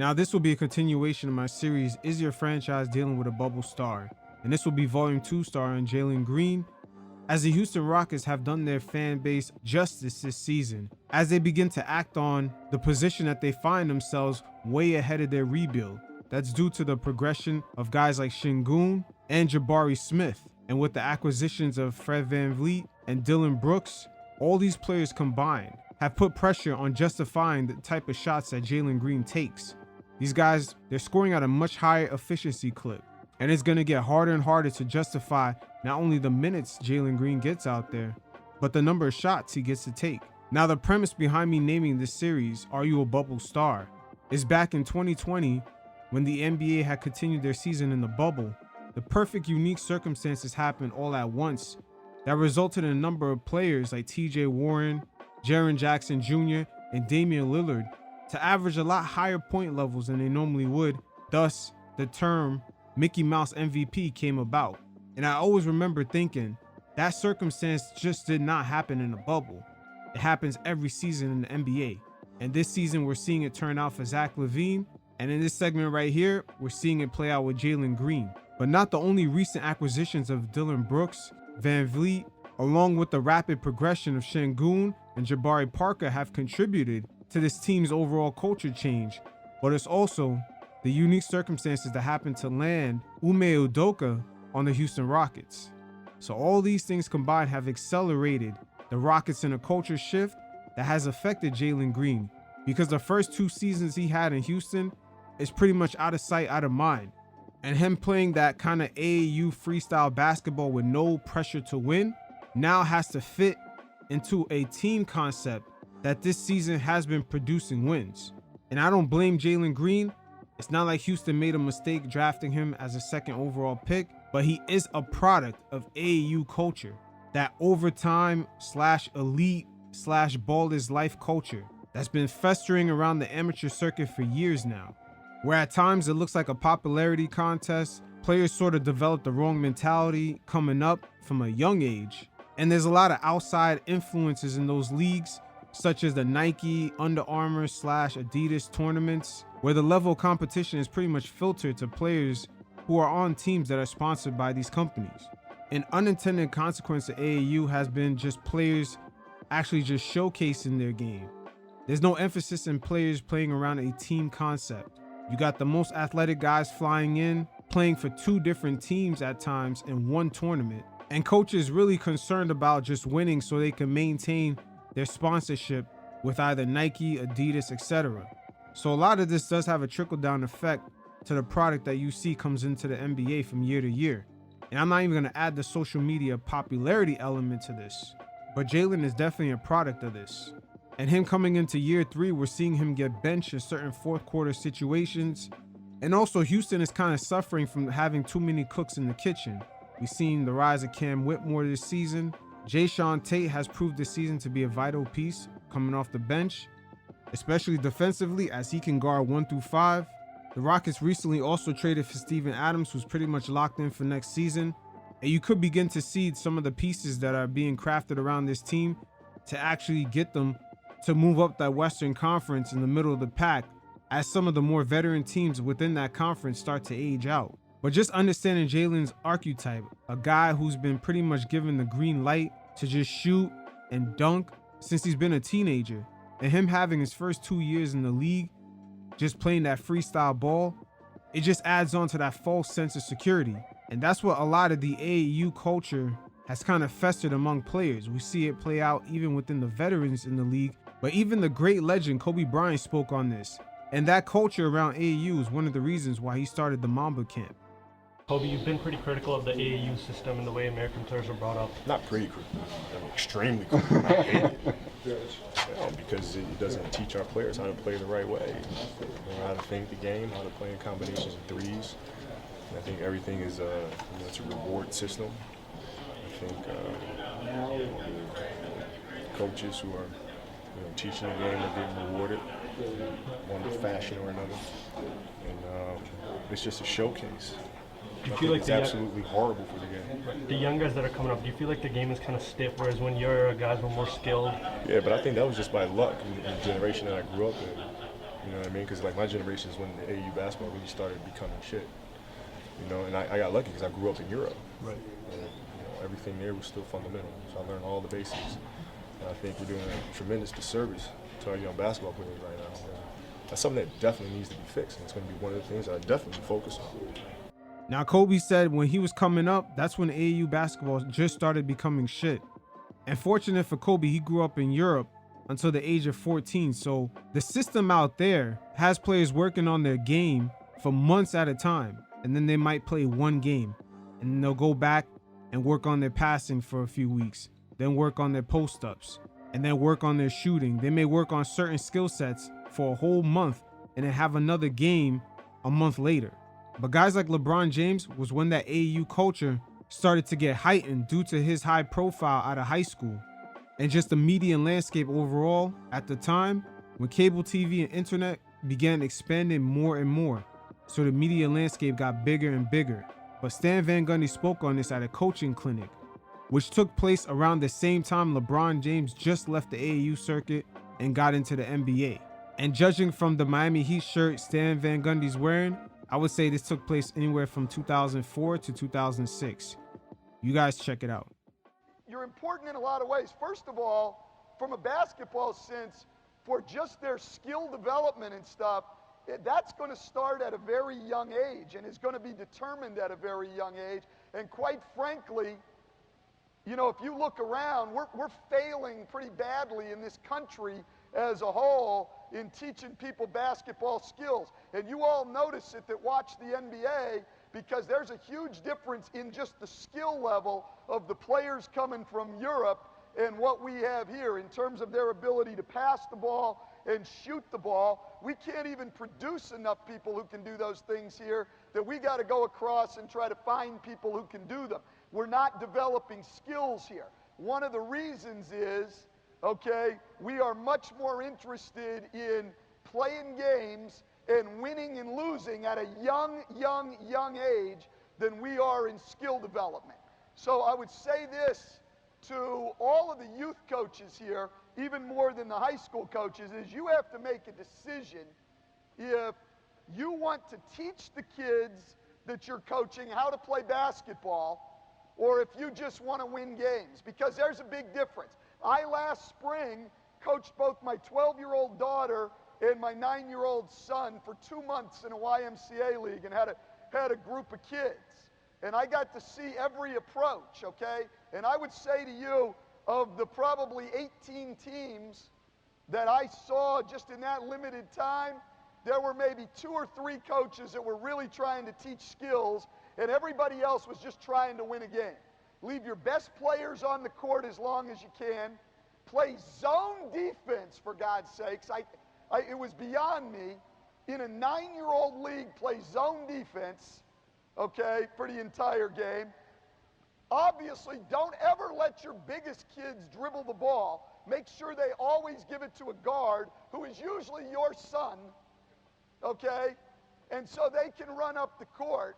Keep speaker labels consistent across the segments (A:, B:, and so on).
A: Now, this will be a continuation of my series, Is Your Franchise Dealing with a Bubble Star? And this will be Volume 2 starring Jaylen Green, as the Houston Rockets have done their fan base justice this season, as they begin to act on the position that they find themselves way ahead of their rebuild. That's due to the progression of guys like Şengün and Jabari Smith. And with the acquisitions of Fred VanVleet and Dillon Brooks, all these players combined have put pressure on justifying the type of shots that Jaylen Green takes. These guys, they're scoring at a much higher efficiency clip. And it's going to get harder and harder to justify not only the minutes Jaylen Green gets out there, but the number of shots he gets to take. Now, the premise behind me naming this series, Are You a Bubble Star?, is back in 2020 when the NBA had continued their season in the bubble. The perfect unique circumstances happened all at once that resulted in a number of players like TJ Warren, Jaren Jackson Jr., and Damian Lillard to average a lot higher point levels than they normally would. Thus, the term Mickey Mouse MVP came about. And I always remember thinking that circumstance just did not happen in a bubble. It happens every season in the NBA. And this season, we're seeing it turn out for Zach LaVine. And in this segment right here, we're seeing it play out with Jaylen Green. But not the only recent acquisitions of Dillon Brooks, VanVleet, along with the rapid progression of Şengün and Jabari Parker have contributed to this team's overall culture change, but it's also the unique circumstances that happened to land Ime Udoka on the Houston Rockets. So all these things combined have accelerated the Rockets in a culture shift that has affected Jaylen Green, because the first 2 seasons he had in Houston is pretty much out of sight, out of mind. And him playing that kind of AAU freestyle basketball with no pressure to win now has to fit into a team concept that this season has been producing wins. And I don't blame Jaylen Green. It's not like Houston made a mistake drafting him as a second overall pick, but he is a product of AAU culture, that overtime / elite / ball is life culture that's been festering around the amateur circuit for years now, where at times it looks like a popularity contest. Players sort of develop the wrong mentality coming up from a young age. And there's a lot of outside influences in those leagues, such as the Nike, Under Armour / Adidas tournaments, where the level of competition is pretty much filtered to players who are on teams that are sponsored by these companies. An unintended consequence of AAU has been just players actually just showcasing their game. There's no emphasis in players playing around a team concept. You got the most athletic guys flying in, playing for 2 different teams at times in one tournament, and coaches really concerned about just winning so they can maintain their sponsorship with either Nike, Adidas, etc. So a lot of this does have a trickle-down effect to the product that you see comes into the NBA from year to year. And I'm not even going to add the social media popularity element to this, but Jaylen is definitely a product of this. And him coming into year 3, we're seeing him get benched in certain fourth quarter situations. And also Houston is kind of suffering from having too many cooks in the kitchen. We've seen the rise of Cam Whitmore this season. Jae'Sean Tate has proved this season to be a vital piece coming off the bench, especially defensively, as he can guard 1 through 5. The Rockets recently also traded for Steven Adams, who's pretty much locked in for next season. And you could begin to see some of the pieces that are being crafted around this team to actually get them to move up that Western Conference in the middle of the pack, as some of the more veteran teams within that conference start to age out. But just understanding Jaylen's archetype, a guy who's been pretty much given the green light to just shoot and dunk since he's been a teenager, and him having his first 2 years in the league just playing that freestyle ball, it just adds on to that false sense of security. And that's what a lot of the AAU culture has kind of festered among players. We see it play out even within the veterans in the league, but even the great legend Kobe Bryant spoke on this. And that culture around AAU is one of the reasons why he started the Mamba camp.
B: Kobe, you've been pretty critical of the AAU system and the way American players are brought up.
C: Not pretty critical, I mean, extremely critical. I hate it. Because it doesn't teach our players how to play the right way. You know, how to think the game, how to play in combinations of threes. And I think everything is it's a reward system. I think coaches who are teaching the game are getting rewarded one fashion or another. And it's just a showcase.
B: Do you feel like
C: it's absolutely horrible for the game.
B: The young guys that are coming up, do you feel like the game is kind of stiff, whereas when your guys were more skilled?
C: Yeah, but I think that was just by luck in the generation that I grew up in. You know what I mean? Because like my generation is when the AAU basketball really started becoming shit. You know, and I got lucky because I grew up in Europe.
B: Right.
C: And, everything there was still fundamental. So I learned all the basics. And I think we're doing a tremendous disservice to our young basketball players right now. That's something that definitely needs to be fixed, and it's going to be one of the things that I definitely focus on.
A: Now, Kobe said when he was coming up, that's when AAU basketball just started becoming shit. And fortunate for Kobe, he grew up in Europe until the age of 14. So the system out there has players working on their game for months at a time. And then they might play one game. And then they'll go back and work on their passing for a few weeks. Then work on their post-ups. And then work on their shooting. They may work on certain skill sets for a whole month and then have another game a month later. But guys like LeBron James was when that AAU culture started to get heightened due to his high profile out of high school. And just the media landscape overall at the time when cable TV and internet began expanding more and more. So the media landscape got bigger and bigger. But Stan Van Gundy spoke on this at a coaching clinic, which took place around the same time LeBron James just left the AAU circuit and got into the NBA. And judging from the Miami Heat shirt Stan Van Gundy's wearing, I would say this took place anywhere from 2004 to 2006. You guys check it out.
D: You're important in a lot of ways. First of all, from a basketball sense, for just their skill development and stuff, that's going to start at a very young age and is going to be determined at a very young age. And quite frankly, you know, if you look around, we're failing pretty badly in this country as a whole in teaching people basketball skills. And you all notice it that watch the NBA, because there's a huge difference in just the skill level of the players coming from Europe and what we have here in terms of their ability to pass the ball and shoot the ball. We can't even produce enough people who can do those things here that we got to go across and try to find people who can do them. We're not developing skills here. One of the reasons is, okay, we are much more interested in playing games and winning and losing at a young age than we are in skill development. So I would say this to all of the youth coaches here, even more than the high school coaches, is you have to make a decision if you want to teach the kids that you're coaching how to play basketball, or if you just want to win games, because there's a big difference. I last spring coached both my 12-year-old daughter and my 9-year-old son for 2 months in a YMCA league and had a group of kids. And I got to see every approach, okay? And I would say to you, of the probably 18 teams that I saw just in that limited time, there were maybe 2 or 3 coaches that were really trying to teach skills, and everybody else was just trying to win a game. Leave your best players on the court as long as you can. Play zone defense, for God's sakes. It was beyond me. In a 9-year-old league, play zone defense, okay, for the entire game. Obviously, don't ever let your biggest kids dribble the ball. Make sure they always give it to a guard who is usually your son, okay? And so they can run up the court.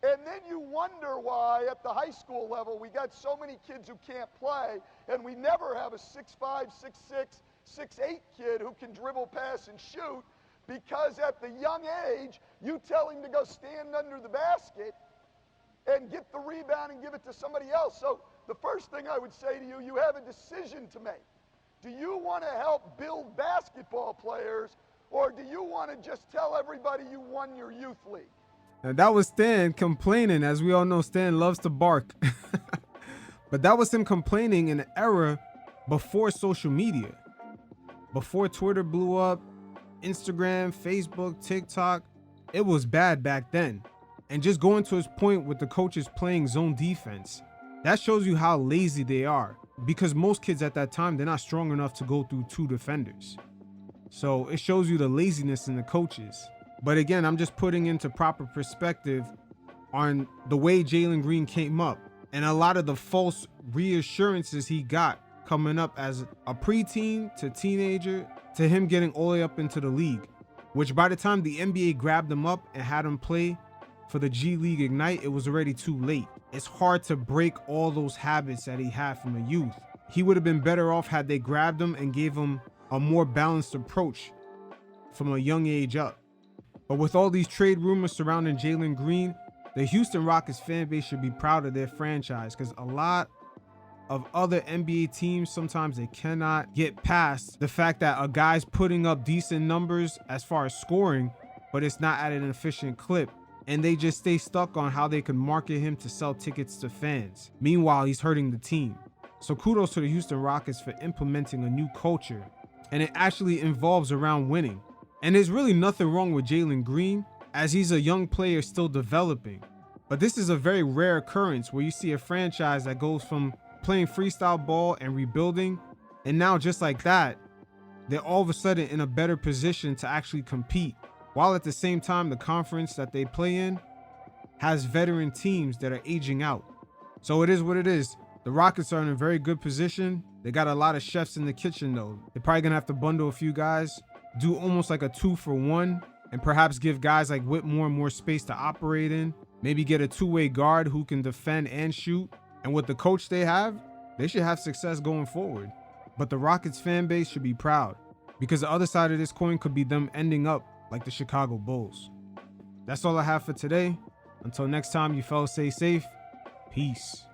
D: And then you wonder why at the high school level we got so many kids who can't play, and we never have a 6'5", 6'6", 6'8" kid who can dribble, pass, and shoot, because at the young age, you tell him to go stand under the basket and get the rebound and give it to somebody else. So the first thing I would say to you, you have a decision to make. Do you want to help build basketball players, or do you want to just tell everybody you won your youth league?
A: Now that was Stan complaining. As we all know, Stan loves to bark. But that was him complaining in an era before social media. Before Twitter blew up, Instagram, Facebook, TikTok, it was bad back then. And just going to his point with the coaches playing zone defense, that shows you how lazy they are, because most kids at that time, they're not strong enough to go through 2 defenders. So it shows you the laziness in the coaches. But again, I'm just putting into proper perspective on the way Jaylen Green came up and a lot of the false reassurances he got coming up as a preteen to teenager to him getting all the way up into the league, which by the time the NBA grabbed him up and had him play for the G League Ignite, it was already too late. It's hard to break all those habits that he had from a youth. He would have been better off had they grabbed him and gave him a more balanced approach from a young age up. But with all these trade rumors surrounding Jaylen Green, the Houston Rockets fan base should be proud of their franchise, because a lot of other NBA teams, sometimes they cannot get past the fact that a guy's putting up decent numbers as far as scoring, but it's not at an efficient clip. And they just stay stuck on how they can market him to sell tickets to fans. Meanwhile, he's hurting the team. So kudos to the Houston Rockets for implementing a new culture. And it actually involves around winning. And there's really nothing wrong with Jaylen Green, as he's a young player still developing. But this is a very rare occurrence where you see a franchise that goes from playing freestyle ball and rebuilding, and now just like that, they're all of a sudden in a better position to actually compete, while at the same time the conference that they play in has veteran teams that are aging out. So it is what it is. The Rockets are in a very good position. They got a lot of chefs in the kitchen though. They're probably gonna have to bundle a few guys, do almost like a 2-for-1, and perhaps give guys like Whitmore more space to operate in. Maybe get a two-way guard who can defend and shoot. And with the coach they have, they should have success going forward. But the Rockets fan base should be proud, because the other side of this coin could be them ending up like the Chicago Bulls. That's all I have for today. Until next time, you fellas stay safe. Peace.